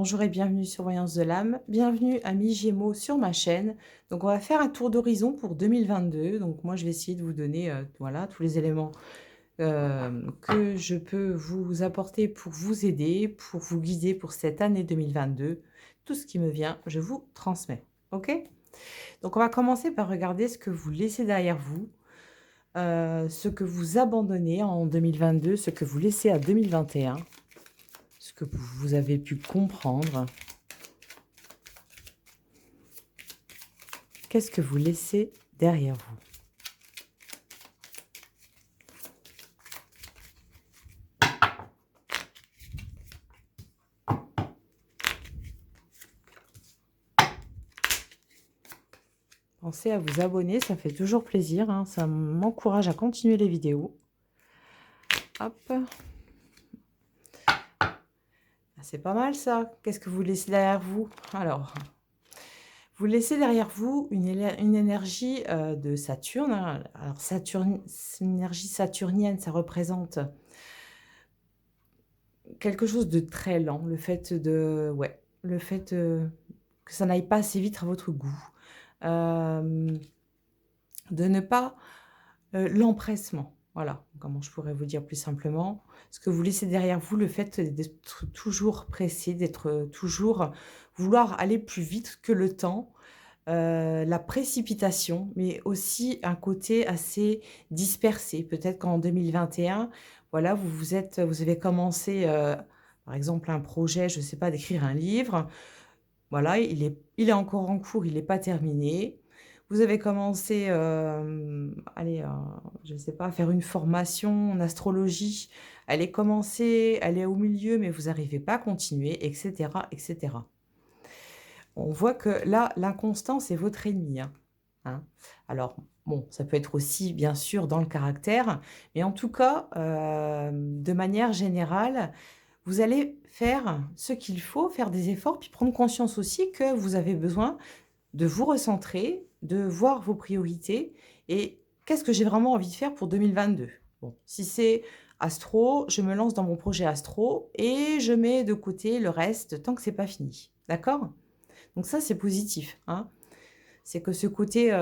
Bonjour et bienvenue sur Voyance de l'âme. Bienvenue amis Gémeaux sur ma chaîne. Donc on va faire un tour d'horizon pour 2022. Donc moi je vais essayer de vous donner voilà, tous les éléments que je peux vous apporter pour vous aider, pour vous guider pour cette année 2022. Tout ce qui me vient, je vous transmets. Ok? Donc on va commencer par regarder ce que vous laissez derrière vous, ce que vous abandonnez en 2022, ce que vous laissez à 2021, ce que vous avez pu comprendre. Qu'est-ce que vous laissez derrière vous? Pensez à vous abonner, ça fait toujours plaisir, hein, ça m'encourage à continuer les vidéos. Hop. Ah, c'est pas mal ça. Qu'est-ce que vous laissez derrière vous? Alors, vous laissez derrière vous une énergie de Saturne, hein. Alors, Saturne, l'énergie saturnienne, ça représente quelque chose de très lent. Le fait de, ouais, le fait que ça n'aille pas assez vite à votre goût. De ne pas l'empressement, voilà, comment je pourrais vous dire plus simplement. Ce que vous laissez derrière vous, le fait d'être toujours pressé, d'être toujours vouloir aller plus vite que le temps, la précipitation, mais aussi un côté assez dispersé. Peut-être qu'en 2021, voilà, vous avez commencé, par exemple, un projet, je ne sais pas, d'écrire un livre. Voilà, il est encore en cours, il n'est pas terminé. Vous avez commencé, allez, je ne sais pas, à faire une formation en astrologie. Elle est au milieu, mais vous n'arrivez pas à continuer, et cetera, et cetera. On voit que là, l'inconstance est votre ennemi, hein. Alors, bon, ça peut être aussi, bien sûr, dans le caractère, mais en tout cas, de manière générale, vous allez faire ce qu'il faut, faire des efforts, puis prendre conscience aussi que vous avez besoin de vous recentrer, de voir vos priorités et qu'est-ce que j'ai vraiment envie de faire pour 2022. Bon, si c'est astro, je me lance dans mon projet astro et je mets de côté le reste tant que c'est pas fini. D'accord? Donc ça, c'est positif, hein. C'est que ce côté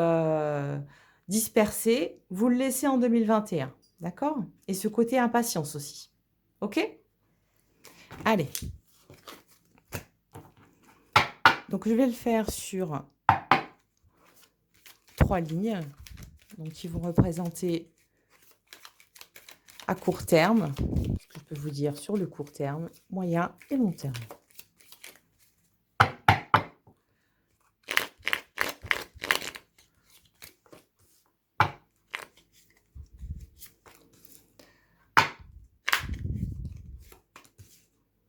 dispersé, vous le laissez en 2021. D'accord? Et ce côté impatience aussi. OK? Allez. Donc, je vais le faire sur 3 lignes. Donc, qui vont représenter à court terme, ce que je peux vous dire sur le court terme, moyen et long terme.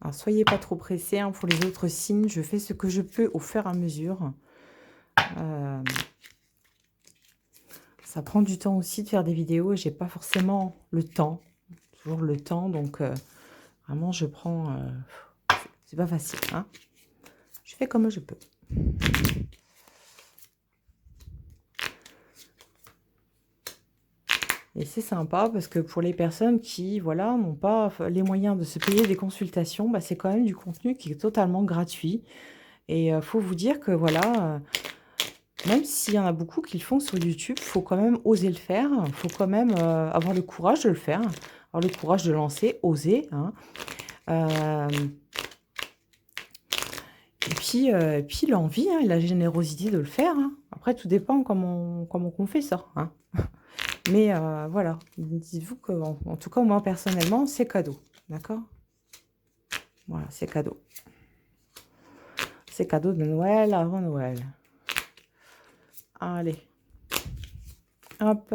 Alors, soyez pas trop pressés, hein, pour les autres signes. Je fais ce que je peux au fur et à mesure. Ça prend du temps aussi de faire des vidéos et j'ai pas forcément le temps. Toujours le temps, donc vraiment je prends... c'est pas facile, hein. Je fais comme je peux. Et c'est sympa parce que pour les personnes qui, voilà, n'ont pas les moyens de se payer des consultations, bah, c'est quand même du contenu qui est totalement gratuit. Et faut vous dire que, voilà, même s'il y en a beaucoup qui le font sur YouTube, il faut quand même oser le faire. Il faut quand même avoir le courage de le faire, avoir le courage de lancer, oser, hein. Et puis l'envie, hein, et la générosité de le faire, hein. Après, tout dépend comment on fait ça, hein. Mais voilà, dites-vous que, en tout cas, moi, personnellement, c'est cadeau. D'accord? Voilà, c'est cadeau. C'est cadeau de Noël avant Noël. Allez. Hop.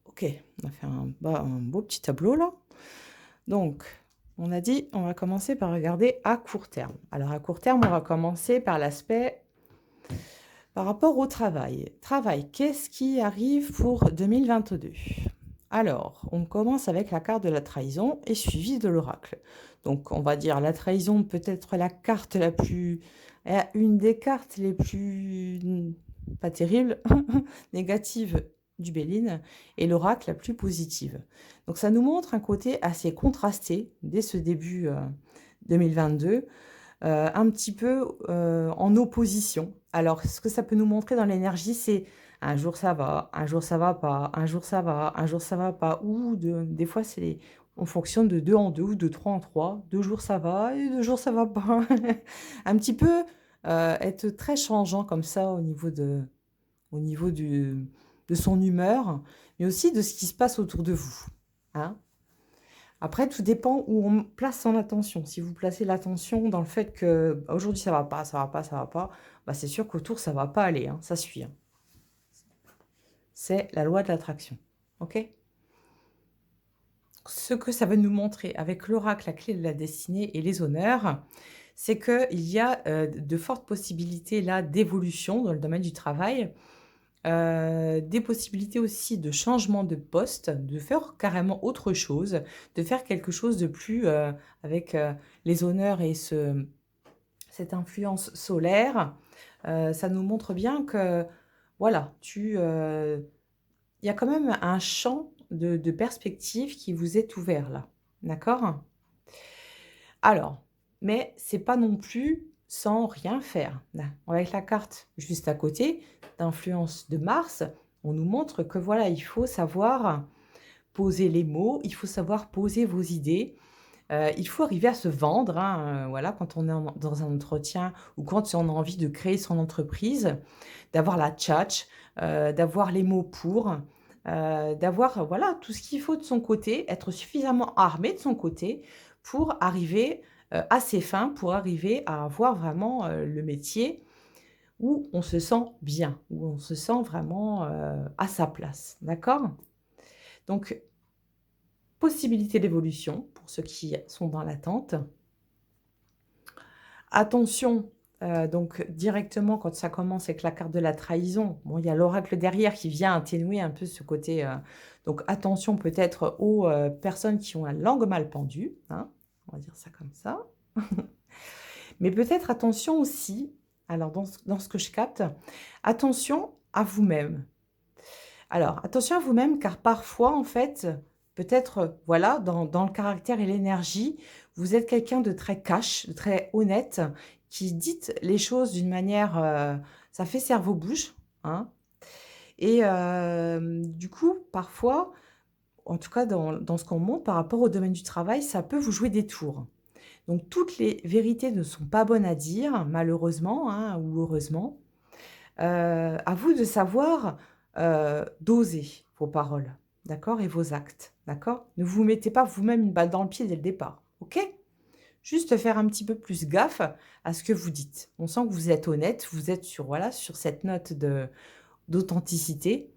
Ok, on a fait un beau petit tableau, là. Donc, on a dit, on va commencer par regarder à court terme. Alors, à court terme, on va commencer par l'aspect... Par rapport au travail. Travail, qu'est-ce qui arrive pour 2022? Alors, on commence avec la carte de la trahison et suivi de l'oracle. Donc, on va dire la trahison peut être la carte la plus... une des cartes les plus... pas terribles, négatives du Béline, et l'oracle la plus positive. Donc, ça nous montre un côté assez contrasté dès ce début 2022, un petit peu, en opposition. Alors ce que ça peut nous montrer dans l'énergie, c'est un jour ça va, un jour ça va pas, un jour ça va, un jour ça va pas, ou des fois c'est on fonctionne de 2 en 2 ou de 3 en 3. 2 jours ça va et 2 jours ça va pas. Un petit peu, être très changeant comme ça au niveau de son humeur, mais aussi de ce qui se passe autour de vous, hein. Après, tout dépend où on place son attention. Si vous placez l'attention dans le fait que bah, aujourd'hui ça va pas, ça va pas, ça va pas, bah, c'est sûr qu'autour ça va pas aller, hein, ça suit, hein. C'est la loi de l'attraction. Ok? Ce que ça veut nous montrer avec l'oracle, la clé de la destinée et les honneurs, c'est qu'il y a de fortes possibilités là d'évolution dans le domaine du travail. Des possibilités aussi de changement de poste, de faire carrément autre chose, de faire quelque chose de plus, avec, les honneurs et cette influence solaire. Ça nous montre bien que, voilà, il y a quand même un champ de perspective qui vous est ouvert là, d'accord? Alors, mais c'est pas non plus sans rien faire. Là, avec la carte juste à côté, d'influence de Mars, on nous montre que voilà, il faut savoir poser les mots, il faut savoir poser vos idées, il faut arriver à se vendre, hein, voilà, quand on est dans un entretien ou quand on a envie de créer son entreprise, d'avoir la tchatch, d'avoir les mots pour, d'avoir, voilà, tout ce qu'il faut de son côté, être suffisamment armé de son côté pour arriver, à ses fins, pour arriver à avoir vraiment, le métier où on se sent bien, où on se sent vraiment, à sa place, d'accord? Donc possibilité d'évolution pour ceux qui sont dans l'attente. Attention, donc directement quand ça commence avec la carte de la trahison, bon, il y a l'oracle derrière qui vient atténuer un peu ce côté, donc attention peut-être aux, personnes qui ont la langue mal pendue, hein, on va dire ça comme ça. Mais peut-être attention aussi, alors dans ce que je capte, attention à vous-même. Alors attention à vous-même car parfois en fait, peut-être, voilà, dans le caractère et l'énergie, vous êtes quelqu'un de très cash, de très honnête, qui dites les choses d'une manière, ça fait cerveau bouche, hein, et du coup, parfois, en tout cas dans ce qu'on montre par rapport au domaine du travail, ça peut vous jouer des tours. Donc toutes les vérités ne sont pas bonnes à dire, malheureusement, hein, ou heureusement. À vous de savoir, doser vos paroles, d'accord? Et vos actes, d'accord? Ne vous mettez pas vous-même une balle dans le pied dès le départ, OK? Juste faire un petit peu plus gaffe à ce que vous dites. On sent que vous êtes honnête, vous êtes sur, voilà, sur cette note d'authenticité,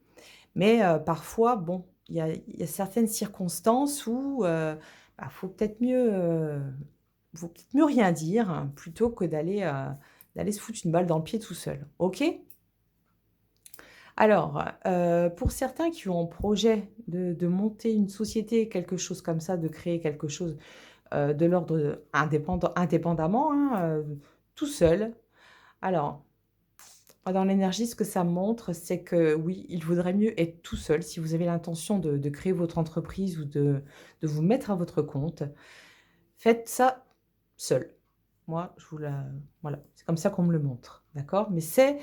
mais parfois, bon, il y a certaines circonstances où, bah, faut peut-être mieux rien dire, hein, plutôt que d'aller se foutre une balle dans le pied tout seul, OK? Alors, pour certains qui ont en projet de monter une société, quelque chose comme ça, de créer quelque chose, de l'ordre indépendamment, hein, tout seul. Alors, moi dans l'énergie, ce que ça montre, c'est que oui, il vaudrait mieux être tout seul si vous avez l'intention de créer votre entreprise ou de vous mettre à votre compte. Faites ça seul. Moi, je vous la voilà, c'est comme ça qu'on me le montre, d'accord? Mais c'est,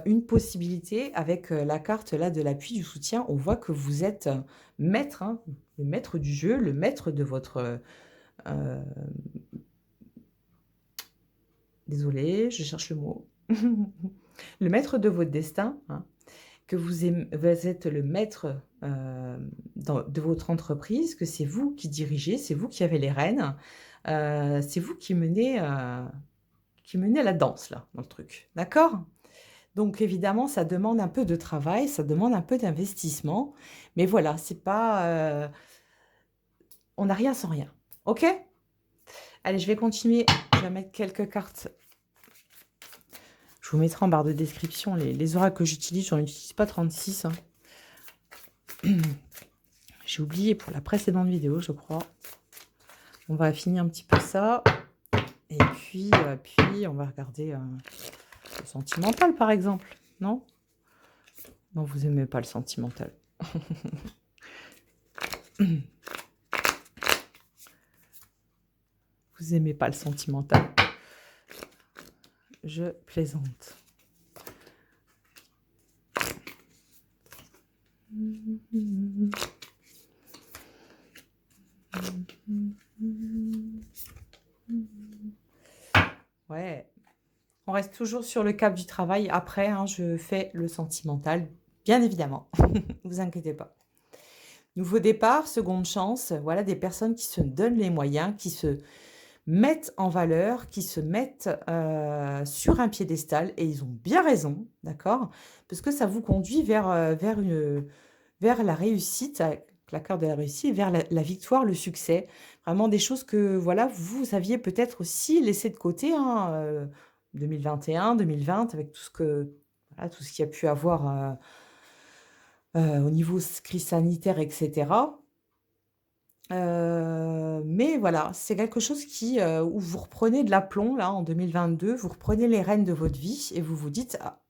une possibilité avec, la carte là de l'appui, du soutien. On voit que vous êtes, maître, hein, le maître du jeu, le maître de votre, heu désolée, je cherche le mot. Le maître de votre destin, hein, que vous êtes le maître, de votre entreprise, que c'est vous qui dirigez, c'est vous qui avez les rênes, c'est vous qui menez la danse là, dans le truc, d'accord? Donc évidemment, ça demande un peu de travail, ça demande un peu d'investissement, mais voilà, c'est pas, on n'a rien sans rien. OK? Allez, je vais continuer, je vais mettre quelques cartes. Je vous mettrai en barre de description les oracles que j'utilise, j'en utilise pas 36, hein. J'ai oublié pour la précédente vidéo, je crois. On va affiner un petit peu ça et puis on va regarder, le sentimental par exemple, non? Non, vous aimez pas le sentimental. Vous Vous aimez pas le sentimental. Je plaisante. Ouais, on reste toujours sur le cap du travail. Après, hein, je fais le sentimental, bien évidemment. Vous inquiétez pas. Nouveau départ, seconde chance, voilà des personnes qui se donnent les moyens, qui se mettent en valeur, qui se mettent, sur un piédestal et ils ont bien raison, d'accord? Parce que ça vous conduit vers la réussite, avec la carte de la réussite, vers la victoire, le succès. Vraiment des choses que, voilà, vous aviez peut-être aussi laissé de côté, hein, 2021-2020 avec tout ce que voilà, tout ce qu'il y a pu avoir, au niveau crise sanitaire et cetera. Mais voilà, c'est quelque chose où vous reprenez de l'aplomb là en 2022, vous reprenez les rênes de votre vie et vous vous dites: «Ah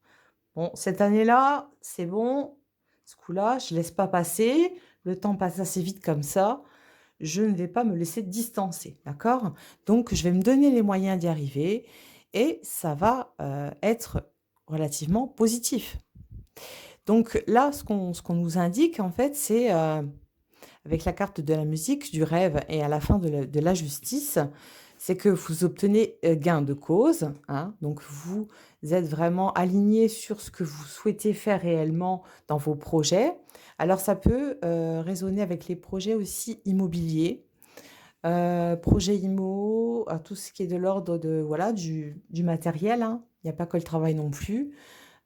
bon, cette année-là, c'est bon, ce coup-là, je laisse pas passer, le temps passe assez vite comme ça, je ne vais pas me laisser distancer, d'accord? Donc je vais me donner les moyens d'y arriver et ça va, être relativement positif». Donc là, ce qu'on nous indique en fait, c'est, avec la carte de la musique, du rêve et à la fin de la justice, c'est que vous obtenez, gain de cause, hein. Donc vous êtes vraiment aligné sur ce que vous souhaitez faire réellement dans vos projets. Alors ça peut, résonner avec les projets aussi immobiliers, projets immo, tout ce qui est de l'ordre de voilà, du matériel, hein. Il n'y a pas que le travail non plus.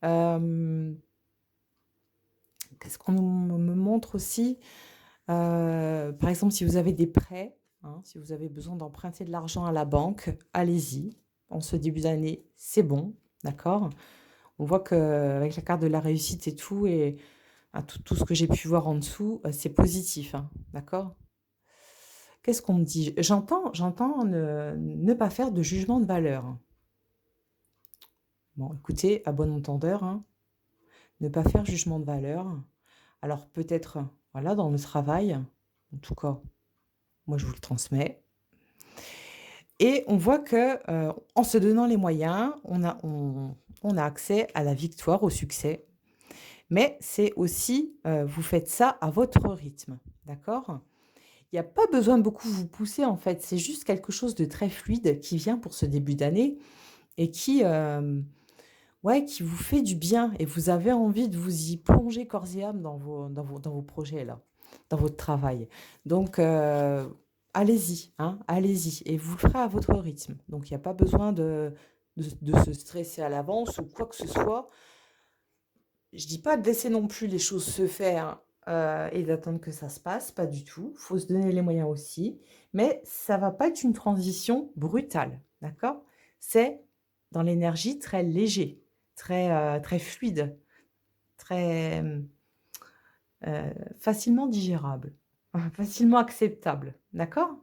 Hem, Qu'est-ce qu'on me montre aussi? Par exemple, si vous avez des prêts, hein, si vous avez besoin d'emprunter de l'argent à la banque, allez-y. En ce début d'année, c'est bon, d'accord? On voit qu'avec la carte de la réussite et tout tout ce que j'ai pu voir en dessous, c'est positif, hein, d'accord? Qu'est-ce qu'on me dit? J'entends ne pas faire de jugement de valeur. Bon, écoutez, à bon entendeur, hein, ne pas faire jugement de valeur. Alors peut-être, voilà, dans le travail, en tout cas, moi je vous le transmets. Et on voit que, en se donnant les moyens, on a accès à la victoire, au succès. Mais c'est aussi, vous faites ça à votre rythme, d'accord? Il y a pas besoin de beaucoup vous pousser, en fait. C'est juste quelque chose de très fluide qui vient pour ce début d'année et ouais, qui vous fait du bien et vous avez envie de vous y plonger corps et âme dans vos projets là, dans votre travail. Donc allez-y, hein, allez-y et vous le ferez à votre rythme. Donc il y a pas besoin de se stresser à l'avance ou quoi que ce soit. Je dis pas de laisser non plus les choses se faire, et d'attendre que ça se passe, pas du tout. Faut se donner les moyens aussi, mais ça va pas être une transition brutale, d'accord? C'est dans l'énergie très léger, très fluide, très, facilement digérable, facilement acceptable, d'accord?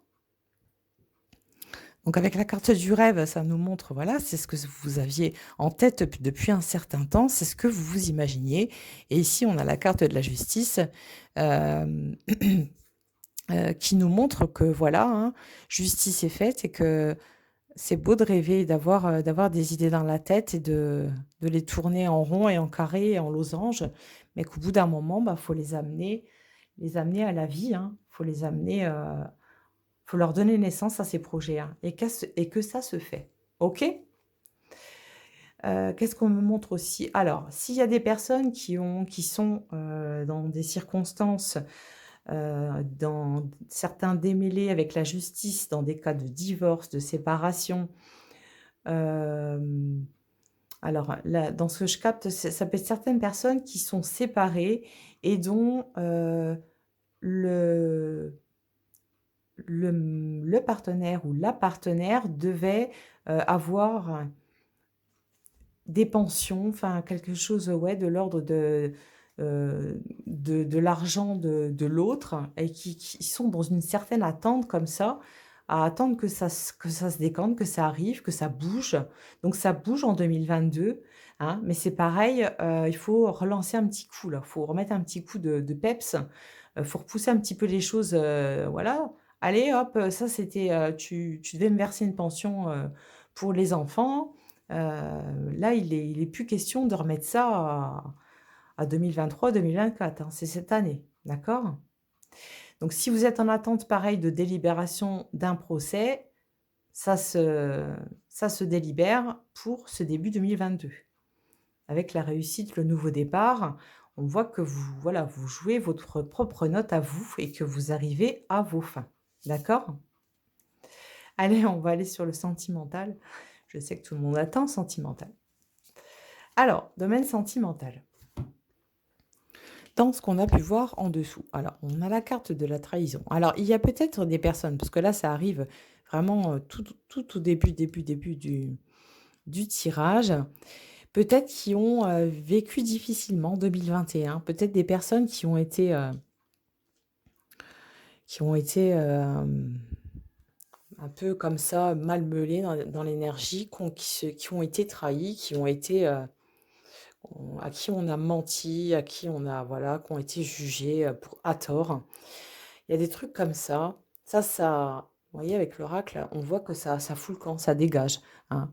Donc avec la carte du rêve, ça nous montre, voilà, c'est ce que vous aviez en tête depuis un certain temps, c'est ce que vous vous imaginiez. Et ici, on a la carte de la justice, hem, qui nous montre que voilà, hein, justice est faite et que c'est beau de rêver et d'avoir des idées dans la tête et de les tourner en rond et en carré et en losange, mais qu'au bout d'un moment, bah, faut les amener à la vie, hein. Faut les amener, faut leur donner naissance à ces projets, hein, et que ça se fait. OK? Qu'est-ce qu'on me montre aussi? Alors, s'il y a des personnes qui sont, dans des circonstances, dans certains démêlés avec la justice, dans des cas de divorce, de séparation, hem, alors là, dans ce que je capte, ça peut être certaines personnes qui sont séparées et dont, le le partenaire ou la partenaire devait, avoir des pensions, enfin quelque chose, ouais, de l'ordre de l'argent de l'autre et qui sont dans une certaine attente comme ça, à attendre que ça se décante, que ça arrive, que ça bouge. Donc ça bouge en 2022, hein, mais c'est pareil, il faut relancer un petit coup là, il faut remettre un petit coup de peps, faut repousser un petit peu les choses, voilà, allez hop, ça c'était, tu devais me verser une pension, pour les enfants. Là il est plus question de remettre ça à 2023-2024, hein, c'est cette année, d'accord? Donc si vous êtes en attente pareil de délibération d'un procès, ça se ça se délibère pour ce début 2022. Avec la réussite, le nouveau départ, on voit que vous voilà, vous jouez votre propre note à vous et que vous arrivez à vos fins. D'accord? Allez, on va aller sur le sentimental. Je sais que tout le monde attend sentimental. Alors, domaine sentimental. Dans ce qu'on a pu voir en dessous. Alors, on a la carte de la trahison. Alors, il y a peut-être des personnes, parce que là, ça arrive vraiment tout au début du tirage, peut-être qui ont vécu difficilement 2021, peut-être des personnes qui ont été un peu comme ça, malmenées dans l'énergie, qui ont été trahies, à qui on a menti, à qui on a, voilà, qui ont été jugés à tort. Il y a des trucs comme ça. Vous voyez, avec l'oracle, on voit que ça fout le camp, ça dégage, hein.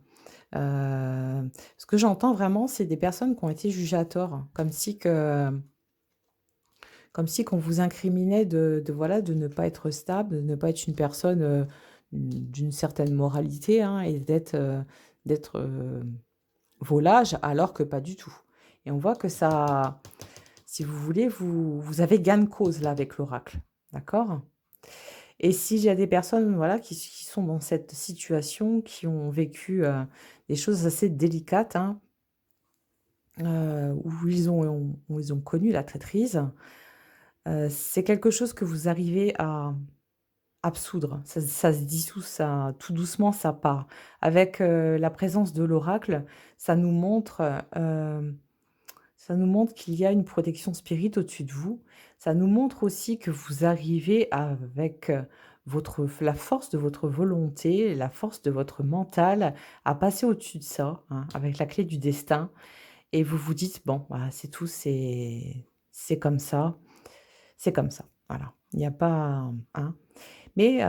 Ce que j'entends vraiment, c'est des personnes qui ont été jugées à tort, hein, comme si qu'on vous incriminait voilà, de ne pas être stable, de ne pas être une personne, d'une certaine moralité, hein, et d'être volage, alors que pas du tout. Et on voit que ça, si vous voulez, vous avez gain de cause là avec l'oracle, d'accord? Et s'il y a des personnes, voilà, qui sont dans cette situation, qui ont vécu, des choses assez délicates, hein, où ils ont connu la traîtrise, c'est quelque chose que vous arrivez à absoudre. Ça se dissout, ça tout doucement, ça part. Avec, la présence de l'oracle, ça nous montre, ça nous montre qu'il y a une protection spirit au-dessus de vous. Ça nous montre aussi que vous arrivez avec, la force de votre volonté, la force de votre mental à passer au-dessus de ça, hein, avec la clé du destin, et vous vous dites: «Bon, bah, c'est tout, c'est comme ça, c'est comme ça». Voilà. Il n'y a pas, hein, mais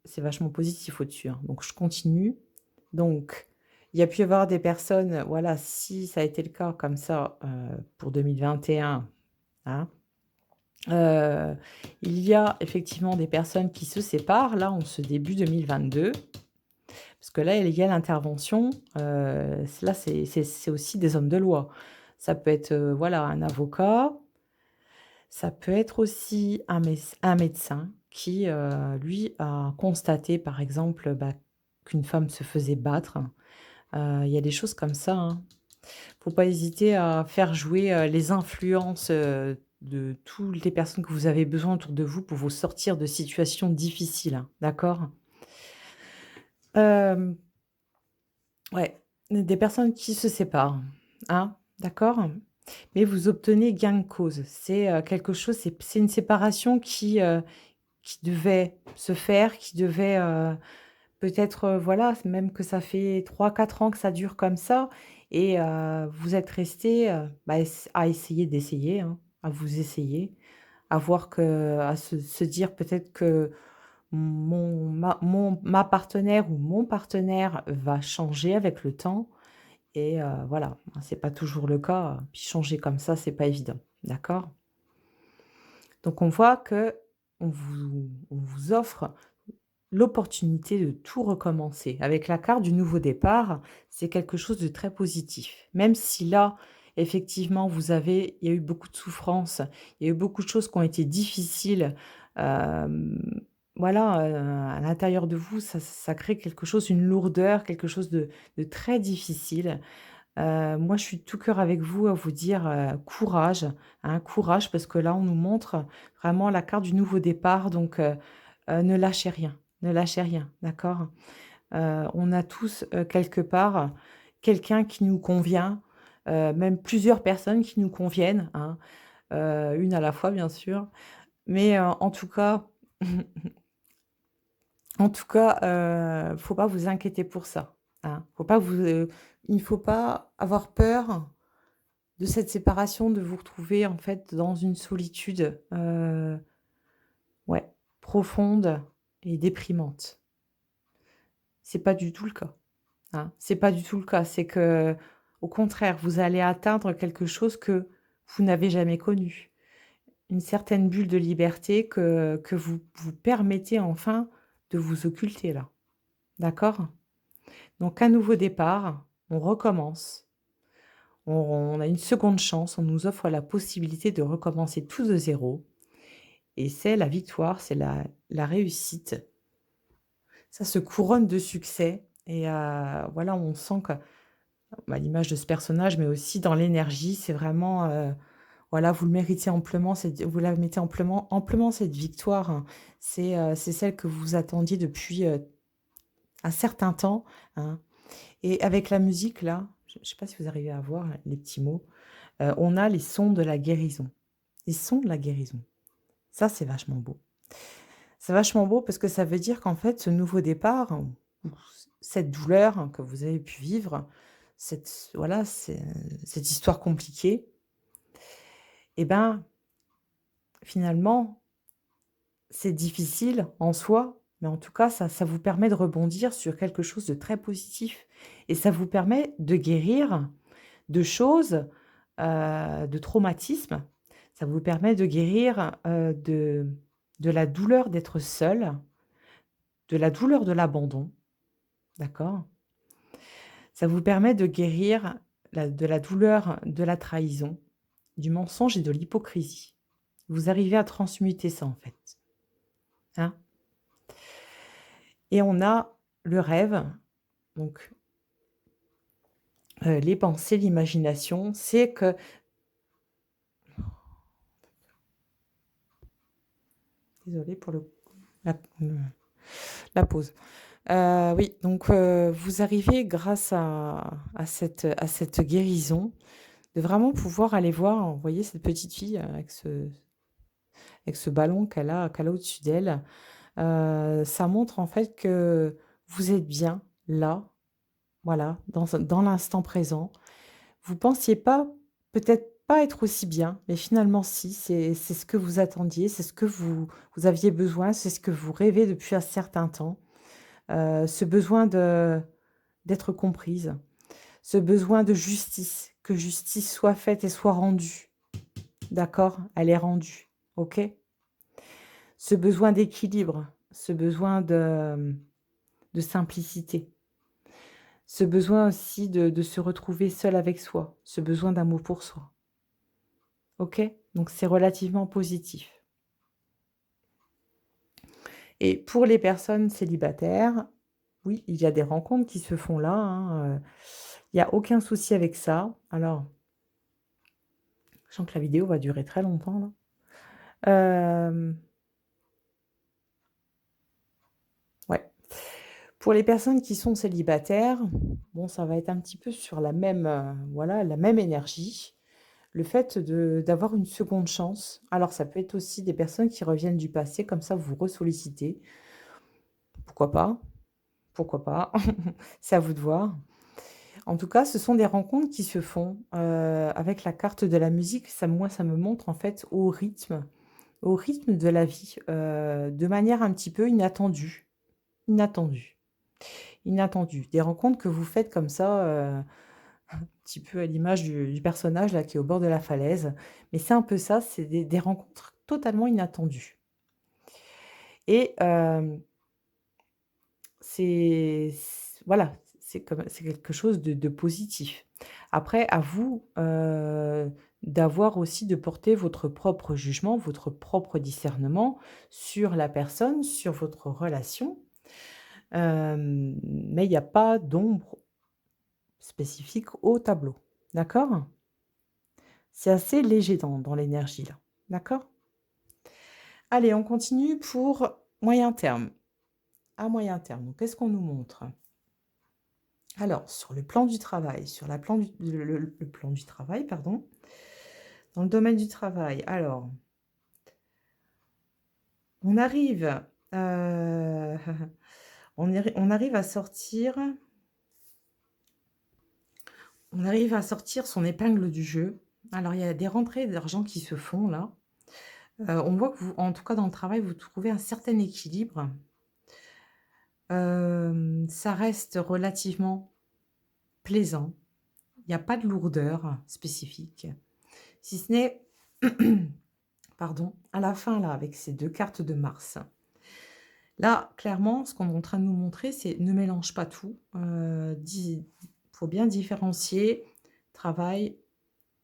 c'est vachement positif au-dessus, hein, donc je continue. Donc, il y a pu y avoir des personnes, voilà, si ça a été le cas comme ça, pour 2021, hein, heu, il y a effectivement des personnes qui se séparent, là, en ce début 2022. Parce que là, il y a l'intervention, là, c'est aussi des hommes de loi. Ça peut être, voilà, un avocat, ça peut être aussi un médecin qui, lui, a constaté, par exemple, bah, qu'une femme se faisait battre. Il y a des choses comme ça, hein. Faut pas hésiter à faire jouer, les influences, de toutes les personnes que vous avez besoin autour de vous pour vous sortir de situations difficiles, hein, d'accord? Hem, ouais, des personnes qui se séparent, hein, d'accord? Mais vous obtenez gain de cause. C'est, quelque chose, c'est une séparation qui devait se faire, qui devait, peut-être, voilà, même que ça fait 3 4 ans que ça dure comme ça, et vous êtes restés, bah, à essayer d'essayer, hein, à vous essayer, à voir à se dire peut-être que ma partenaire ou mon partenaire va changer avec le temps, et voilà, hein, c'est pas toujours le cas, puis changer comme ça, c'est pas évident, d'accord? Donc on voit que on vous offre l'opportunité de tout recommencer. Avec la carte du nouveau départ, c'est quelque chose de très positif. Même si là, effectivement, il y a eu beaucoup de souffrances, il y a eu beaucoup de choses qui ont été difficiles, voilà, à l'intérieur de vous, ça crée quelque chose, une lourdeur, quelque chose de très difficile. Moi, je suis de tout cœur avec vous à vous dire, courage, hein, courage, parce que là, on nous montre vraiment la carte du nouveau départ, donc ne lâchez rien, ne lâchez rien, d'accord? On a tous, quelque part, quelqu'un qui nous convient, même plusieurs personnes qui nous conviennent, hein, une à la fois, bien sûr, mais en tout cas faut pas vous inquiéter pour ça, hein. Il ne faut pas avoir peur de cette séparation, de vous retrouver, en fait, dans une solitude, ouais, profonde. et déprimante. C'est pas du tout le cas, hein. C'est pas du tout le cas. C'est que, au contraire, vous allez atteindre quelque chose que vous n'avez jamais connu. Une certaine bulle de liberté que vous vous permettez enfin de vous occulter là. D'accord? Donc un nouveau départ, on recommence, on a une seconde chance, on nous offre la possibilité de recommencer tout de zéro et c'est la victoire, c'est la réussite. Ça se couronne de succès et voilà, on sent que, bah, l'image de ce personnage, mais aussi dans l'énergie, c'est vraiment, voilà, vous le méritez amplement, vous la mettez amplement cette victoire, hein. C'est celle que vous attendiez depuis, un certain temps, hein. Et avec la musique là, je ne sais pas si vous arrivez à voir les petits mots, on a les sons de la guérison. Les sons de la guérison. Ça, c'est vachement beau. C'est vachement beau parce que ça veut dire qu'en fait, ce nouveau départ, ou cette douleur que vous avez pu vivre, voilà, cette histoire compliquée, et ben, finalement, c'est difficile en soi, mais en tout cas, ça vous permet de rebondir sur quelque chose de très positif et ça vous permet de guérir de choses, de traumatismes. Ça vous permet de guérir, de la douleur d'être seul, de la douleur de l'abandon, d'accord? Ça vous permet de guérir de la douleur de la trahison, du mensonge et de l'hypocrisie. Vous arrivez à transmuter ça, en fait, hein? Et on a le rêve, donc les pensées, l'imagination, c'est que désolée pour la pause. Oui, donc vous arrivez grâce à cette guérison, de vraiment pouvoir aller voir, vous voyez cette petite fille avec ce ballon qu'elle a au-dessus d'elle. Ça montre en fait que vous êtes bien là, voilà, dans l'instant présent. Vous pensiez pas peut-être pas être aussi bien, mais finalement si, c'est ce que vous attendiez, c'est ce que vous aviez besoin, c'est ce que vous rêvez depuis un certain temps. Ce besoin d'être comprise, ce besoin de justice, que justice soit faite et soit rendue. D'accord? Elle est rendue. OK? Ce besoin d'équilibre, ce besoin de simplicité, ce besoin aussi de se retrouver seul avec soi, ce besoin d'amour pour soi. OK? Donc c'est relativement positif. Et pour les personnes célibataires, oui, il y a des rencontres qui se font là, hein, il y a aucun souci avec ça. Alors, je sens que la vidéo va durer très longtemps là. Ouais. Pour les personnes qui sont célibataires, bon, ça va être un petit peu sur la même, voilà, la même énergie. Le fait d'avoir une seconde chance. Alors ça peut être aussi des personnes qui reviennent du passé, comme ça vous ressollicitez. Pourquoi pas? Pourquoi pas? C'est à vous de voir. En tout cas, ce sont des rencontres qui se font, avec la carte de la musique. Moi, ça me montre en fait au rythme de la vie, de manière un petit peu inattendue. Inattendue. Inattendue. Des rencontres que vous faites comme ça, un petit peu à l'image du personnage là qui est au bord de la falaise. Mais c'est un peu ça, c'est des rencontres totalement inattendues. Et voilà, c'est quelque chose de positif. Après, à vous, d'avoir aussi de porter votre propre jugement, votre propre discernement sur la personne, sur votre relation. Mais il y a pas d'ombre spécifique au tableau. D'accord? C'est assez léger dans l'énergie là. D'accord? Allez, on continue pour moyen terme. À moyen terme, donc qu'est-ce qu'on nous montre? Alors, sur le plan du travail, sur la plan du le plan du travail, pardon. Dans le domaine du travail, alors, on arrive, on arrive à sortir son épingle du jeu. Alors, il y a des rentrées d'argent qui se font là. On voit que vous en tout cas dans le travail, vous trouvez un certain équilibre. Ça reste relativement plaisant. Il n'y a pas de lourdeur spécifique. Si ce n'est, pardon, à la fin là, avec ces 2 cartes de Mars. Là, clairement, ce qu'on est en train de nous montrer, c'est ne mélange pas tout. Faut bien différencier travail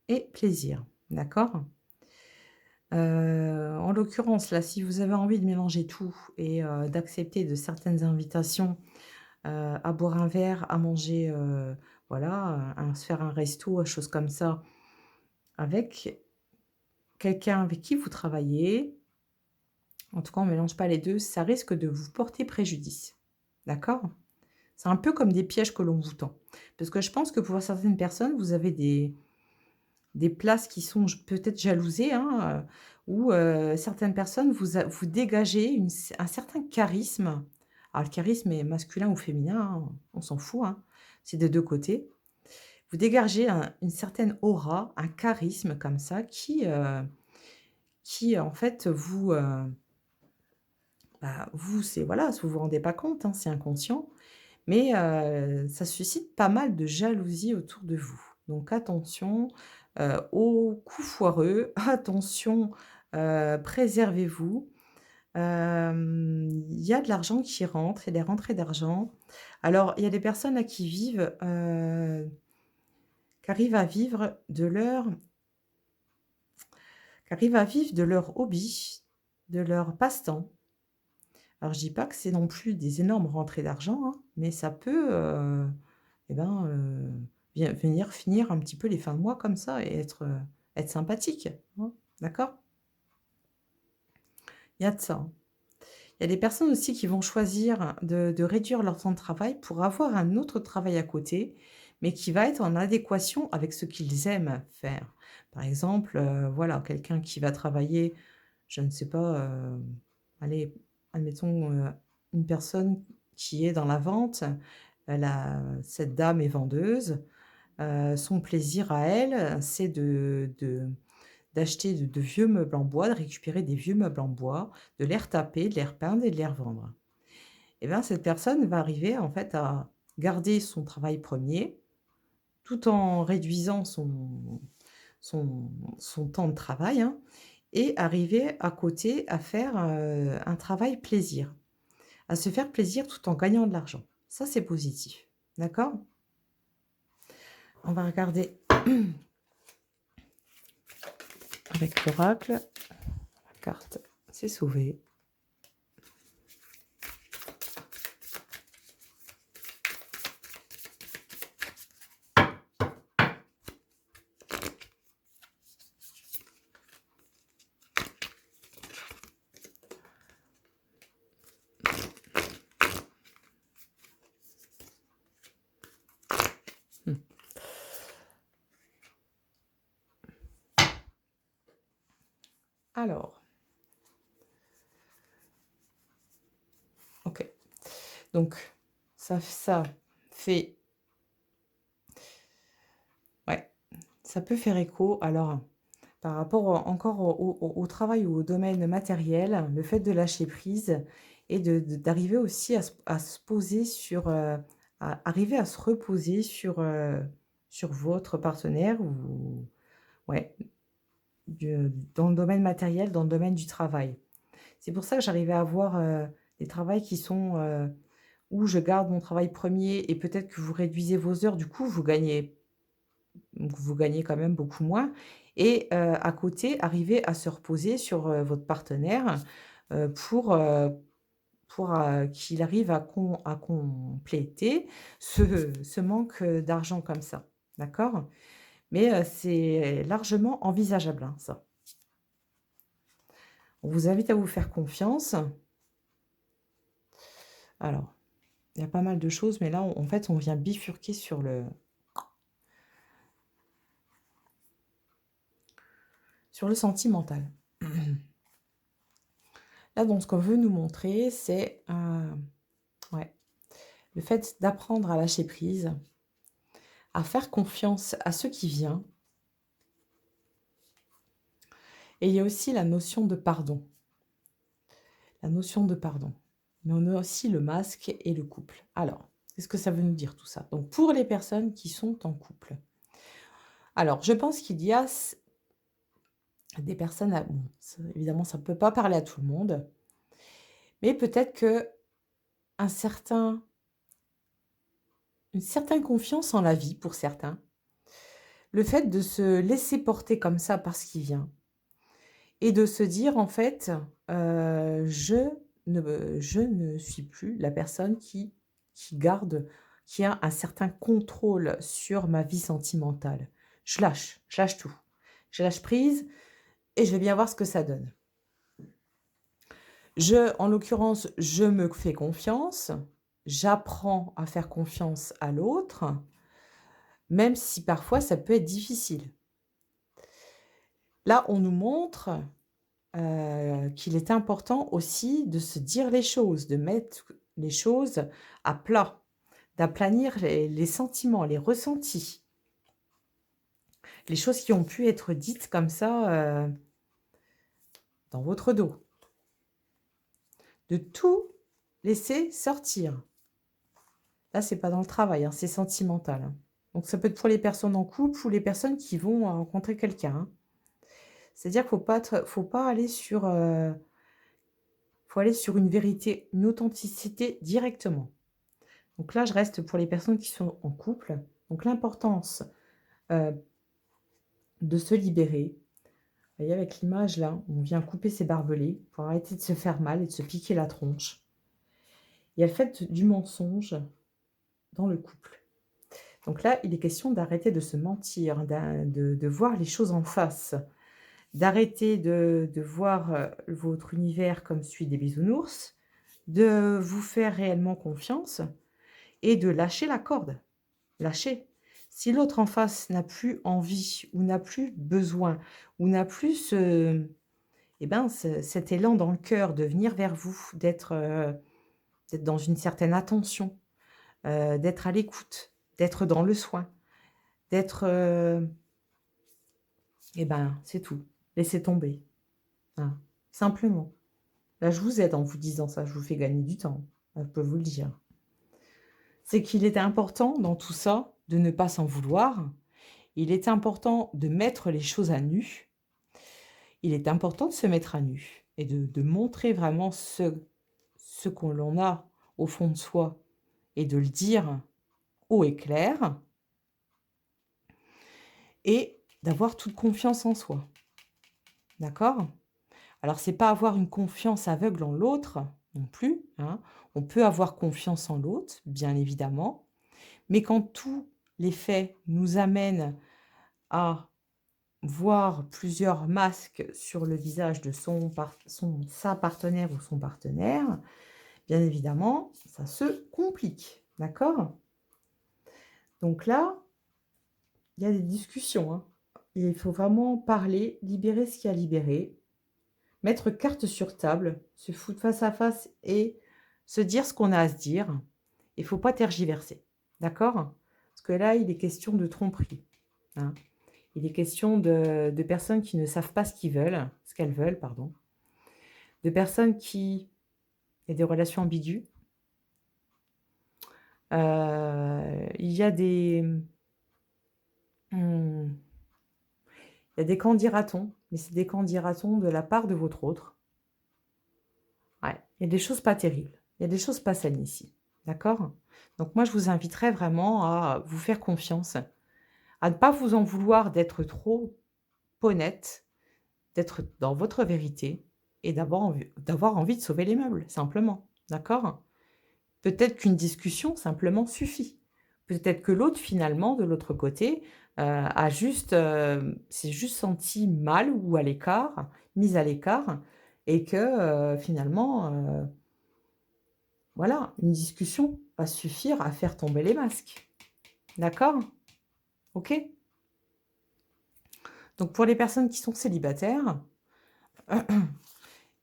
et plaisir, d'accord? En l'occurrence, là, si vous avez envie de mélanger tout et d'accepter de certaines invitations, à boire un verre, à manger, voilà, à se faire un resto, choses comme ça, avec quelqu'un avec qui vous travaillez, en tout cas, on mélange pas les 2, ça risque de vous porter préjudice, d'accord? C'est un peu comme des pièges que l'on vous tend. Parce que je pense que pour certaines personnes, vous avez des places qui sont peut-être jalousées, hein, où certaines personnes vous dégagez un certain charisme. Alors le charisme est masculin ou féminin, hein, on s'en fout, hein, c'est des 2 côtés. Vous dégagez une certaine aura, un charisme comme ça qui en fait vous c'est voilà, vous vous rendez pas compte, hein, c'est inconscient, mais ça suscite pas mal de jalousie autour de vous. Donc attention, aux coups foireux, attention, préservez-vous. Il y a de l'argent qui rentre, il y a des rentrées d'argent. Alors, il y a des personnes là qui arrivent à vivre de leur hobby, de leur passe-temps. Alors je dis pas que c'est non plus des énormes rentrées d'argent, hein, mais ça peut, et ben, venir finir un petit peu les fins de mois comme ça et être sympathique, hein, d'accord? Il y a de ça, hein. Il y a des personnes aussi qui vont choisir de réduire leur temps de travail pour avoir un autre travail à côté, mais qui va être en adéquation avec ce qu'ils aiment faire. Par exemple, voilà, quelqu'un qui va travailler, je ne sais pas, allez, admettons, une personne qui est dans la vente, cette dame est vendeuse, son plaisir à elle, c'est d'acheter de vieux meubles en bois, de récupérer des vieux meubles en bois, de les retaper, de les repeindre et de les revendre. Et bien, cette personne va arriver, en fait, à garder son travail premier, tout en réduisant son son temps de travail, hein, et arriver à côté à faire, un travail plaisir. À se faire plaisir tout en gagnant de l'argent. Ça, c'est positif. D'accord? On va regarder avec l'oracle. La carte s'est sauvée. Mmh. Alors, OK. Donc ça fait ouais, ça peut faire écho. Alors, par rapport encore au travail ou au domaine matériel, le fait de lâcher prise et d'arriver aussi à se poser sur, à arriver à se reposer sur votre partenaire ou ouais, dans le domaine matériel, dans le domaine du travail. C'est pour ça que j'arrivais à avoir, des travails qui sont, où je garde mon travail premier et peut-être que vous réduisez vos heures, du coup vous gagnez quand même beaucoup moins et à côté, arriver à se reposer sur, votre partenaire, pour, qu'il arrive à compléter ce manque, d'argent comme ça. D'accord? Mais c'est largement envisageable, hein, ça. On vous invite à vous faire confiance. Alors, il y a pas mal de choses, mais là, en fait, on vient bifurquer sur le sentimental. Là, donc ce qu'on veut nous montrer, c'est, ouais, le fait d'apprendre à lâcher prise, à faire confiance à ce qui vient et il y a aussi la notion de pardon. La notion de pardon. mais on a aussi le masque et le couple. Alors, qu'est-ce que ça veut nous dire tout ça? Donc pour les personnes qui sont en couple, alors je pense qu'il y a des personnes à bon, évidemment ça ne peut pas parler à tout le monde, mais peut-être que un certain une certaine confiance en la vie pour certains, le fait de se laisser porter comme ça par ce qui vient et de se dire en fait, je ne suis plus la personne qui a un certain contrôle sur ma vie sentimentale. Je lâche tout. Je lâche prise et je vais bien voir ce que ça donne. En l'occurrence, je me fais confiance, j'apprends à faire confiance à l'autre, même si parfois ça peut être difficile. Là, on nous montre, qu'il est important aussi de se dire les choses, de mettre les choses à plat, d'aplanir les sentiments, les ressentis, les choses qui ont pu être dites comme ça, dans votre dos. De tout laisser sortir. Là, c'est pas dans le travail, hein, c'est sentimental, hein. Donc ça peut être pour les personnes en couple ou les personnes qui vont, rencontrer quelqu'un, hein. C'est-à-dire qu'il faut pas aller faut aller sur une vérité, une authenticité directement. Donc là, je reste pour les personnes qui sont en couple. Donc l'importance, heu, de se libérer. Vous voyez avec l'image là, on vient couper ses barbelés pour arrêter de se faire mal et de se piquer la tronche. Il y a le fait du mensonge dans le couple. Donc là, il est question d'arrêter de se mentir, de voir les choses en face, d'arrêter de voir, votre univers comme celui des bisounours, de vous faire réellement confiance et de lâcher la corde. Lâcher. Si l'autre en face n'a plus envie ou n'a plus besoin ou n'a plus cet élan dans le cœur de venir vers vous, d'être dans une certaine attention, d'être à l'écoute, d'être dans le soin, d'être, c'est tout. Laissez tomber. Voilà, simplement. Là, je vous aide en vous disant ça, je vous fais gagner du temps, je peux vous le dire. C'est qu'il était important dans tout ça de ne pas s'en vouloir. Il est important de mettre les choses à nu. Il est important de se mettre à nu et de montrer vraiment ce qu'on l'on a au fond de soi et de le dire haut et clair et d'avoir toute confiance en soi. D'accord? Alors c'est pas avoir une confiance aveugle en l'autre non plus, hein. On peut avoir confiance en l'autre, bien évidemment, mais quand tous les faits nous amènent à voir plusieurs masques sur le visage de sa partenaire ou son partenaire, bien évidemment, ça se complique, d'accord? Donc là, il y a des discussions, hein. Il faut vraiment parler, libérer ce qu'il y a à libérer, mettre carte sur table, se foutre face à face et se dire ce qu'on a à se dire. Il faut pas tergiverser, d'accord? Parce que là, il est question de tromperie, hein. Il est question de personnes qui ne savent pas ce qu'elles veulent, pardon. De personnes qui il y a des relations ambiguës. Il y a mmh, il y a des «qu'en dira-t-on», mais c'est des «qu'en dira-t-on» de la part de votre autre. Ouais, il y a des choses pas terribles. Il y a des choses pas saines ici, d'accord? Donc moi, je vous inviterais vraiment à vous faire confiance, à ne pas vous en vouloir d'être trop honnête, d'être dans votre vérité et d'avoir envie de sauver les meubles, simplement, d'accord? Peut-être qu'une discussion simplement suffit. Peut-être que l'autre finalement, de l'autre côté, s'est juste senti mal ou à l'écart, mise à l'écart et que, finalement, voilà, une discussion va suffire à faire tomber les masques. D'accord? OK? Donc pour les personnes qui sont célibataires,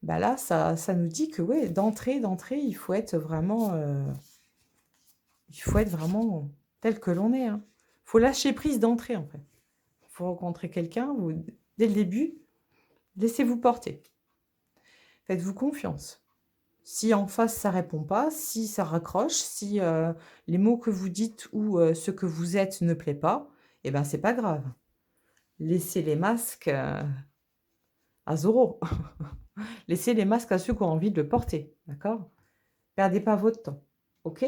bah là, ça nous dit que ouais, d'entrée, il faut être vraiment tel que l'on est, hein. Faut lâcher prise d'entrée, en fait. Faut rencontrer quelqu'un, vous dès le début, laissez-vous porter. Faites-vous confiance. Si en face ça répond pas, si ça raccroche, si, les mots que vous dites ou, ce que vous êtes ne plaît pas, et ben, c'est pas grave. Laissez les masques, à 0. Laissez les masques à ceux qui ont envie de le porter, d'accord? Perdez pas votre temps, OK?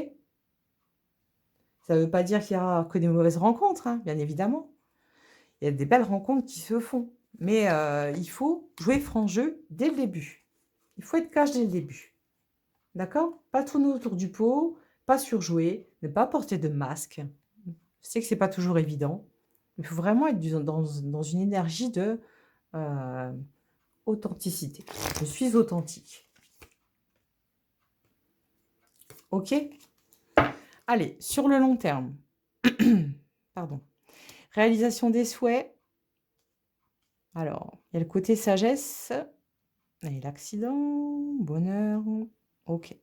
Ça ne veut pas dire qu'il y aura que des mauvaises rencontres, hein, bien évidemment. Il y a des belles rencontres qui se font, mais il faut jouer franc jeu dès le début. Il faut être cash dès le début, d'accord? Pas tourner autour du pot, pas surjouer, ne pas porter de masque. Je sais que c'est pas toujours évident. Il faut vraiment être dans une énergie de, heu, authenticité. Je suis authentique. OK? Allez, sur le long terme, pardon. Réalisation des souhaits. Alors, il y a le côté sagesse et l'accident, bonheur, OK.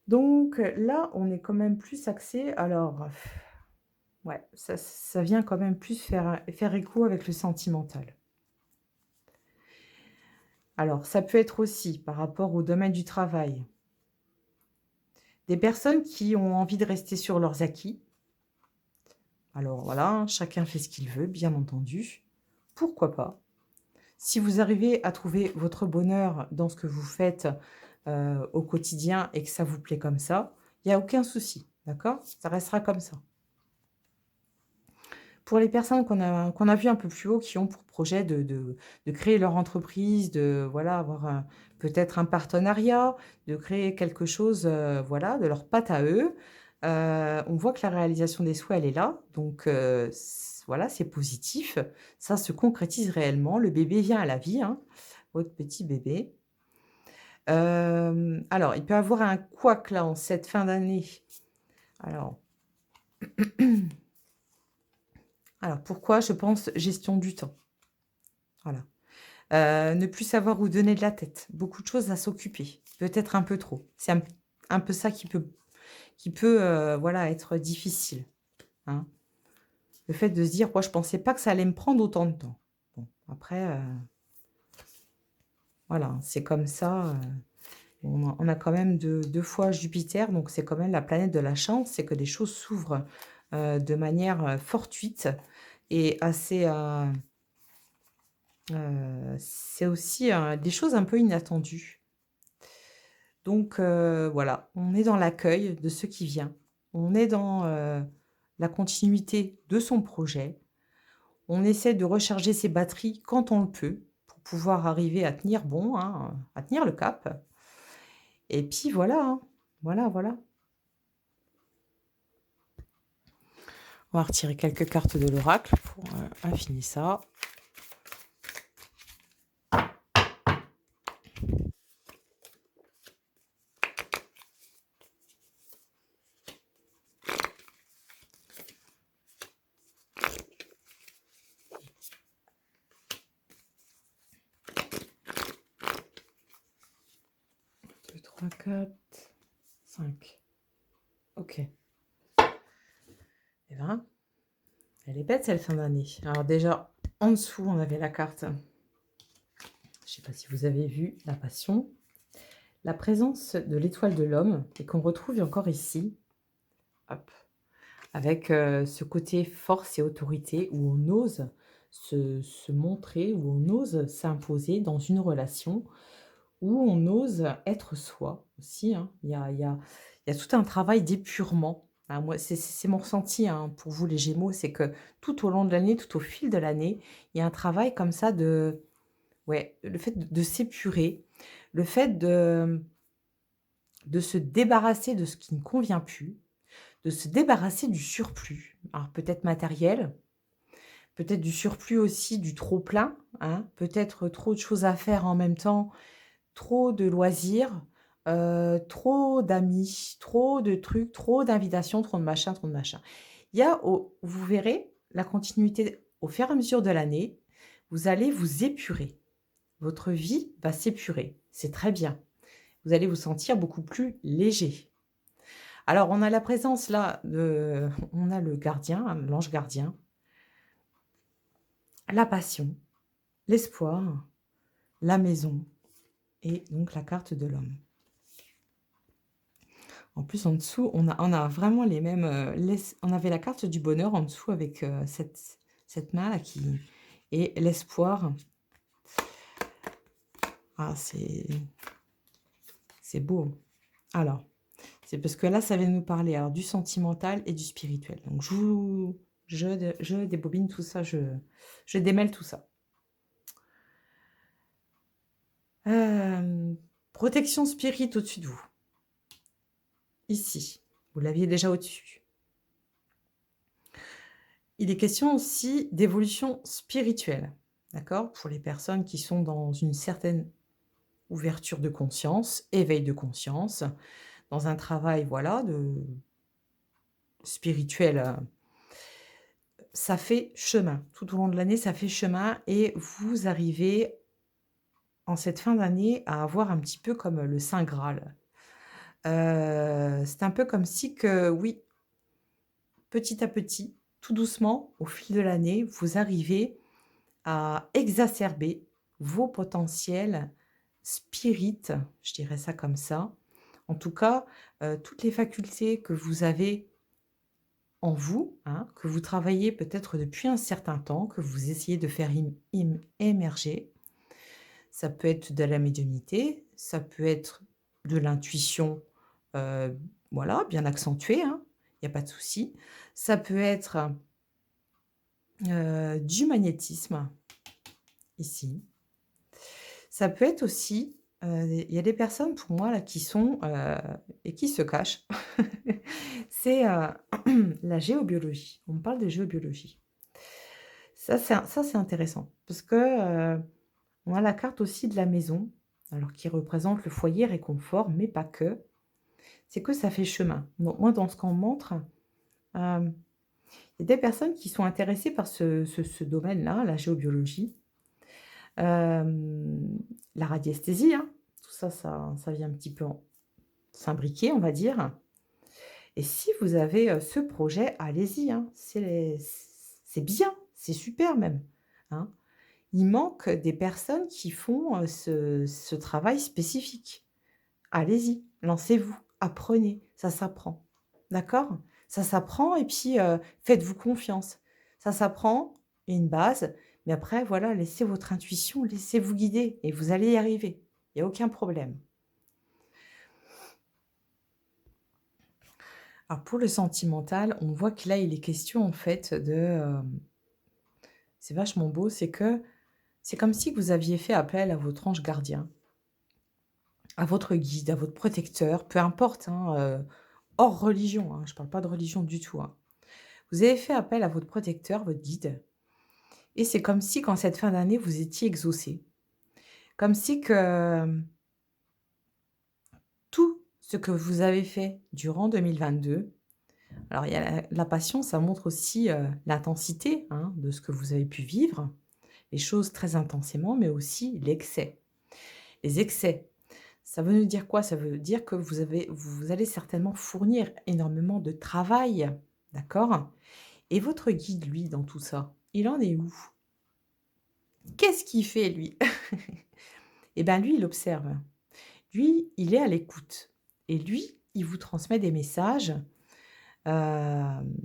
Donc là, on est quand même plus axé alors, ouais, ça vient quand même plus faire écho avec le sentimental. Alors, ça peut être aussi par rapport au domaine du travail. Des personnes qui ont envie de rester sur leurs acquis. Alors voilà, hein, chacun fait ce qu'il veut, bien entendu. Pourquoi pas? Si vous arrivez à trouver votre bonheur dans ce que vous faites, au quotidien et que ça vous plaît comme ça, il y a aucun souci, d'accord? Ça restera comme ça. Pour les personnes qu'on a vues un peu plus haut, qui ont pour projet de créer leur entreprise, de voilà, avoir peut-être un partenariat, de créer quelque chose, voilà, de leur patte à eux, on voit que la réalisation des souhaits, elle est là, donc voilà, c'est positif. Ça se concrétise réellement. Le bébé vient à la vie, hein, votre petit bébé. Alors, il peut avoir un couac là, en cette fin d'année. Alors alors pourquoi? Je pense gestion du temps. Voilà. Ne plus savoir où donner de la tête. Beaucoup de choses à s'occuper, peut-être un peu trop. C'est un peu ça qui peut, voilà, être difficile, hein. Le fait de se dire: «Moi, je pensais pas que ça allait me prendre autant de temps». Bon, après, voilà, c'est comme ça, on a quand même deux fois Jupiter, donc c'est quand même la planète de la chance. C'est que des choses s'ouvrent, de manière, fortuite et assez, c'est aussi, des choses un peu inattendues. Donc voilà, on est dans l'accueil de ce qui vient. On est dans, la continuité de son projet. On essaie de recharger ses batteries quand on le peut, pour pouvoir arriver à tenir bon, hein, à tenir le cap et puis voilà, hein. Voilà, voilà. On va retirer quelques cartes de l'oracle pour, affiner ça. Deux, trois, 4, 5. OK. Eh ben, elle est bête cette fin d'année. Alors déjà, en dessous, on avait la carte, je sais pas si vous avez vu, la passion, la présence de l'étoile de l'homme et qu'on retrouve encore ici, hop, avec, ce côté force et autorité où on ose se montrer, où on ose s'imposer dans une relation, où on ose être soi aussi, hein. Il y a tout un travail d'épurement. Ah moi, c'est mon ressenti, hein, pour vous les Gémeaux, c'est que tout au long de l'année, tout au fil de l'année, il y a un travail comme ça de ouais, le fait de s'épurer, le fait de se débarrasser de ce qui ne convient plus, de se débarrasser du surplus. Alors peut-être matériel, peut-être du surplus aussi, du trop plein, hein, peut-être trop de choses à faire en même temps, trop de loisirs, trop d'amis, trop de trucs, trop d'invitations, trop de machin, trop de machin. Il y a au vous verrez la continuité au fur et à mesure de l'année, vous allez vous épurer. Votre vie va s'épurer. C'est très bien. Vous allez vous sentir beaucoup plus léger. Alors on a la présence là de on a le gardien, hein, l'ange gardien, la passion, l'espoir, la maison. et donc la carte de l'homme. En plus, en dessous, on a vraiment les mêmes, on avait la carte du bonheur en dessous avec, cette main-là qui et l'espoir. Ah, c'est beau. Alors, c'est parce que là, ça vient nous parler alors du sentimental et du spirituel. Donc je débobine tout ça, je démêle tout ça. Protection spirit au-dessus de vous. Ici, vous l'aviez déjà au-dessus. Il est question aussi d'évolution spirituelle, d'accord? Pour les personnes qui sont dans une certaine ouverture de conscience, éveil de conscience, dans un travail, voilà, de spirituel, ça fait chemin. Tout au long de l'année, ça fait chemin et vous arrivez, en cette fin d'année, à avoir un petit peu comme le saint graal. C'est un peu comme si que oui, petit à petit, tout doucement, au fil de l'année, vous arrivez à exacerber vos potentiels spirites, je dirais ça comme ça. En tout cas, toutes les facultés que vous avez en vous, hein, que vous travaillez peut-être depuis un certain temps, que vous essayez de faire émerger. Ça peut être de la médiumnité, ça peut être de l'intuition, heu, voilà, bien accentuée, hein, il y a pas de souci. Ça peut être, du magnétisme, ici. Ça peut être aussi, il y a des personnes pour moi là qui sont, et qui se cachent. C'est, la géobiologie. On me parle de géobiologie. Ça c'est intéressant parce que, on a la carte aussi de la maison, alors qui représente le foyer réconfort, mais pas que. C'est que ça fait chemin. Donc moi dans ce qu'on montre, hem, il y a des personnes qui sont intéressées par ce domaine-là, la géobiologie. Hem, la radiesthésie, hein, tout ça, ça vient un petit peu en s'imbriquer, on va dire. Et si vous avez, ce projet, allez-y, hein, c'est bien, c'est super même, hein. Il manque des personnes qui font, ce travail spécifique. Allez-y, lancez-vous, apprenez, ça s'apprend. D'accord? Ça s'apprend et puis, faites-vous confiance. Ça s'apprend, il y a une base, mais après voilà, laissez votre intuition, laissez-vous guider et vous allez y arriver. Il y a aucun problème. Alors pour le sentimental, on voit que là, il est question en fait de, c'est vachement beau, c'est que c'est comme si vous aviez fait appel à votre ange gardien, à votre guide, à votre protecteur, peu importe, hein, hors religion, hein, je ne parle pas de religion du tout, hein. Vous avez fait appel à votre protecteur, votre guide et c'est comme si qu'en cette fin d'année, vous étiez exaucé. Comme si que, tout ce que vous avez fait durant 2022, alors il y a la passion, ça montre aussi, l'intensité, hein, de ce que vous avez pu vivre, les choses très intensément, mais aussi l'excès. Les excès, ça veut nous dire quoi? Ça veut dire que vous allez certainement fournir énormément de travail, d'accord? Et votre guide, lui, dans tout ça, il en est où? Qu'est-ce qu'il fait, lui? Eh ben, lui, il observe. Lui, il est à l'écoute et lui, il vous transmet des messages, hem,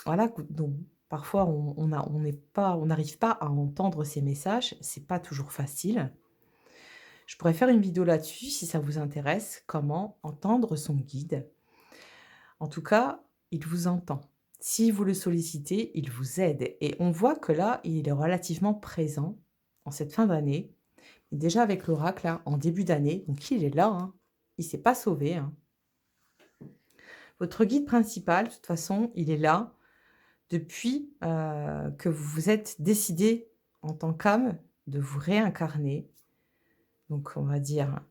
voilà, donc parfois on n'arrive pas à entendre ces messages, c'est pas toujours facile. Je pourrais faire une vidéo là-dessus si ça vous intéresse, comment entendre son guide. En tout cas, il vous entend. Si vous le sollicitez, il vous aide et on voit que là, il est relativement présent en cette fin d'année. Déjà avec l'oracle, là, en début d'année, donc il est là, hein. Il s'est pas sauvé, hein. Votre guide principal, de toute façon, il est là depuis, que vous vous êtes décidé en tant qu'âme de vous réincarner. Donc on va dire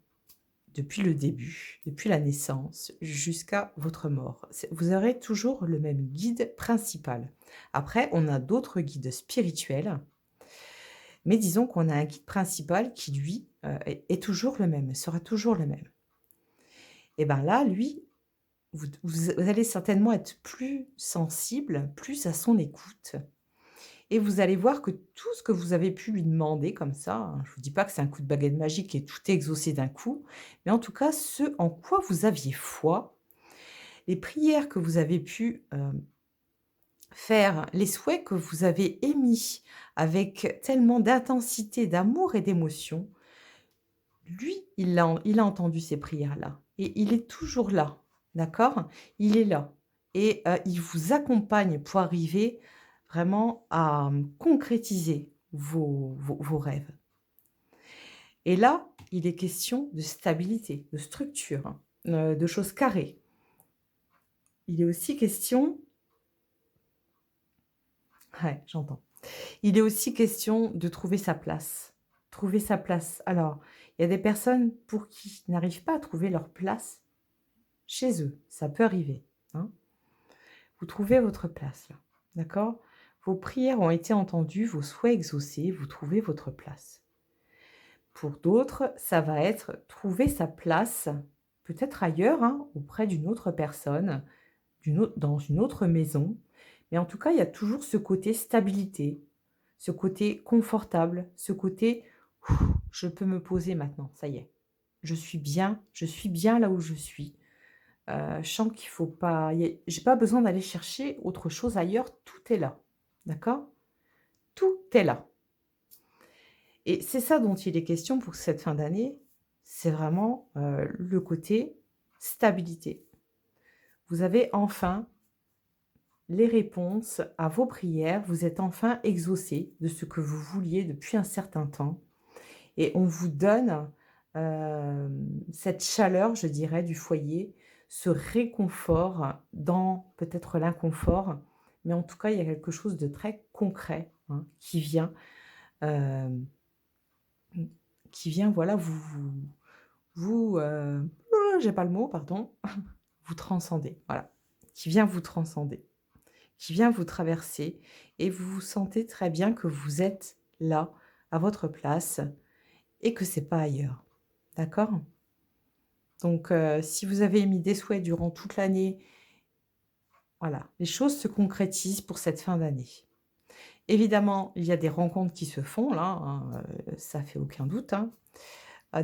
depuis le début, depuis la naissance jusqu'à votre mort. Vous aurez toujours le même guide principal. Après, on a d'autres guides spirituels, mais disons qu'on a un guide principal qui, lui, est toujours le même, sera toujours le même. Et ben là, lui, vous allez certainement être plus sensible, plus à son écoute. et vous allez voir que tout ce que vous avez pu lui demander comme ça, hein, je ne vous dis pas que c'est un coup de baguette magique et tout est exaucé d'un coup, mais en tout cas, ce en quoi vous aviez foi, les prières que vous avez pu, faire, les souhaits que vous avez émis avec tellement d'intensité, d'amour et d'émotion, lui, il a entendu ces prières-là et il est toujours là, d'accord? Il est là et il vous accompagne pour arriver vraiment à, concrétiser vos rêves et là, il est question de stabilité, de structure, hein, de choses carrées. Il est aussi question ouais, j'entends. Il est aussi question de trouver sa place. Trouver sa place. Alors, il y a des personnes pour qui n'arrivent pas à trouver leur place chez eux. Ça peut arriver, hein. Vous trouvez votre place là, d'accord? Vos prières ont été entendues, vos souhaits exaucés, vous trouvez votre place. Pour d'autres, ça va être trouver sa place, peut-être ailleurs, hein, auprès d'une autre personne, dans une autre maison. Mais en tout cas, il y a toujours ce côté stabilité, ce côté confortable, ce côté: «Ouf, je peux me poser maintenant, ça y est. Je suis bien là où je suis». Je sens qu'il faut pas y a j'ai pas besoin d'aller chercher autre chose ailleurs, tout est là. D'accord? Tout est là et c'est ça dont il est question pour cette fin d'année, c'est vraiment, le côté stabilité. Vous avez enfin les réponses à vos prières, vous êtes enfin exaucés de ce que vous vouliez depuis un certain temps et on vous donne, cette chaleur, je dirais, du foyer, ce réconfort dans peut-être l'inconfort, mais en tout cas, il y a quelque chose de très concret, hein, hem, mmh, qui vient, voilà, j'ai pas le mot, pardon, vous transcender, voilà, qui vient vous transcender. Qui vient vous traverser et vous vous sentez très bien que vous êtes là, à votre place et que c'est pas ailleurs. D'accord? Donc si vous avez émis des souhaits durant toute l'année, voilà, les choses se concrétisent pour cette fin d'année. Évidemment, il y a des rencontres qui se font là, hein, ça fait aucun doute, hein.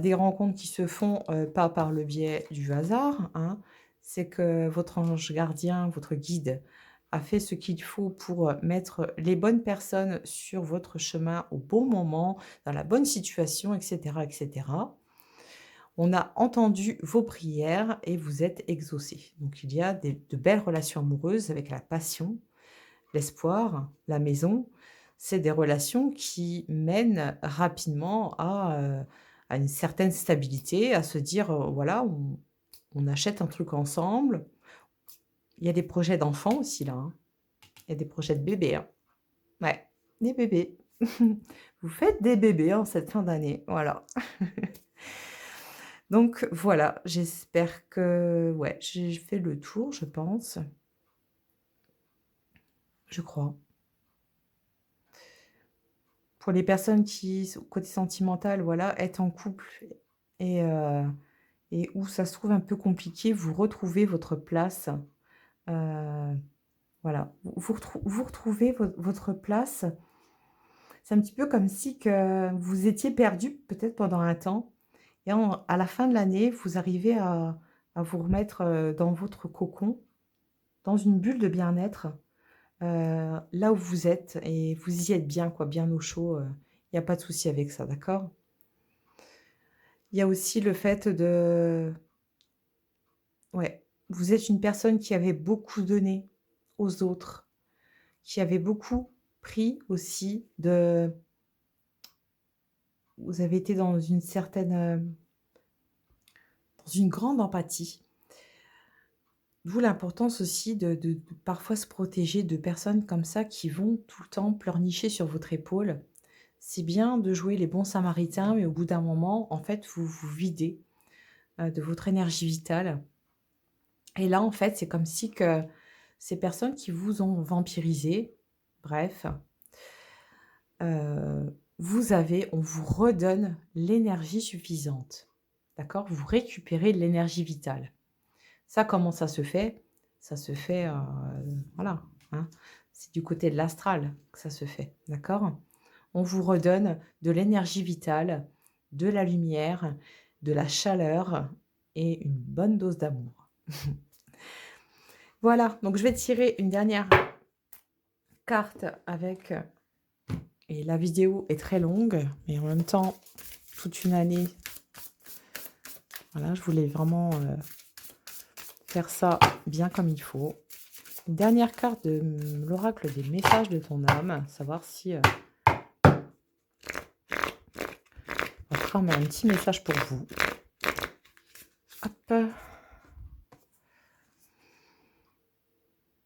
Des rencontres qui se font, pas par le biais du hasard, hein. C'est que votre ange gardien, votre guide, a fait ce qu'il faut pour, mettre les bonnes personnes sur votre chemin au bon moment, dans la bonne situation et cetera et cetera. On a entendu vos prières et vous êtes exaucés. Donc il y a de belles relations amoureuses avec la passion, l'espoir, la maison. C'est des relations qui mènent rapidement à une certaine stabilité, à se dire, voilà, on achète un truc ensemble. Il y a des projets d'enfants aussi là, hein. Il y a des projets de bébés, hein. Ouais, des bébés. Vous faites des bébés en cette fin d'année, voilà. Donc voilà, j'espère que ouais, j'ai fait le tour, je pense, je crois. Pour les personnes qui côté sentimental, voilà, être en couple et heu et où ça se trouve un peu compliqué, vous retrouvez votre place, heu, voilà. Vous retrouvez votre place. C'est un petit peu comme si que vous étiez perdu peut-être pendant un temps et à la fin de l'année, vous arrivez à vous remettre, dans votre cocon, dans une bulle de bien-être, là où vous êtes et vous y êtes bien quoi, bien au chaud, il y a pas de souci avec ça, d'accord? Il y a aussi le fait de ouais, vous êtes une personne qui avait beaucoup donné aux autres, qui avait beaucoup pris aussi de vous avez été dans une certaine, dans une grande empathie. D'où l'importance aussi de parfois se protéger de personnes comme ça qui vont tout le temps pleurnicher sur votre épaule. C'est bien de jouer les bons samaritains, mais au bout d'un moment, en fait, vous vous videz, de votre énergie vitale et là, en fait, c'est comme si que ces personnes qui vous ont vampirisé, bref, on vous redonne l'énergie suffisante. D'accord? Vous récupérez de l'énergie vitale. Ça, comment ça se fait? Ça se fait, voilà, hein. C'est du côté de l'astral que ça se fait, d'accord? On vous redonne de l'énergie vitale, de la lumière, de la chaleur et une bonne dose d'amour. Voilà, donc je vais tirer une dernière carte avec et la vidéo est très longue, mais en même temps, toute une année, voilà, je voulais vraiment, faire ça bien comme il faut. Une dernière carte de, l'oracle des messages de ton âme, savoir si, votre âme a un petit message pour vous. Hop.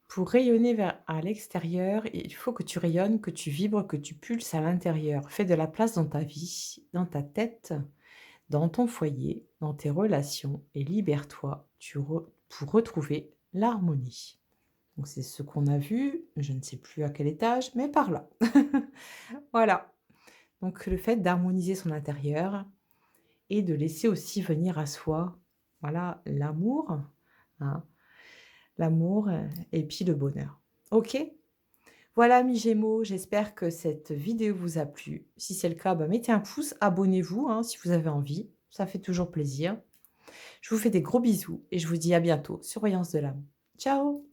Pour rayonner vers à l'extérieur, il faut que tu rayonnes, que tu vibres, que tu pulses à l'intérieur. Fais de la place dans ta vie, dans ta tête, dans ton foyer, dans tes relations et libère-toi pour retrouver l'harmonie. Donc c'est ce qu'on a vu, je ne sais plus à quel étage, mais par là. Voilà. Donc le fait d'harmoniser son intérieur et de laisser aussi venir à soi, voilà, l'amour, hein, l'amour, et puis le bonheur. OK? Voilà, amis Gémeaux, j'espère que cette vidéo vous a plu. Si c'est le cas, bah, mettez un pouce, abonnez-vous, hein, si vous avez envie, ça fait toujours plaisir. Je vous fais des gros bisous et je vous dis à bientôt sur Voyance de l'âme. Ciao!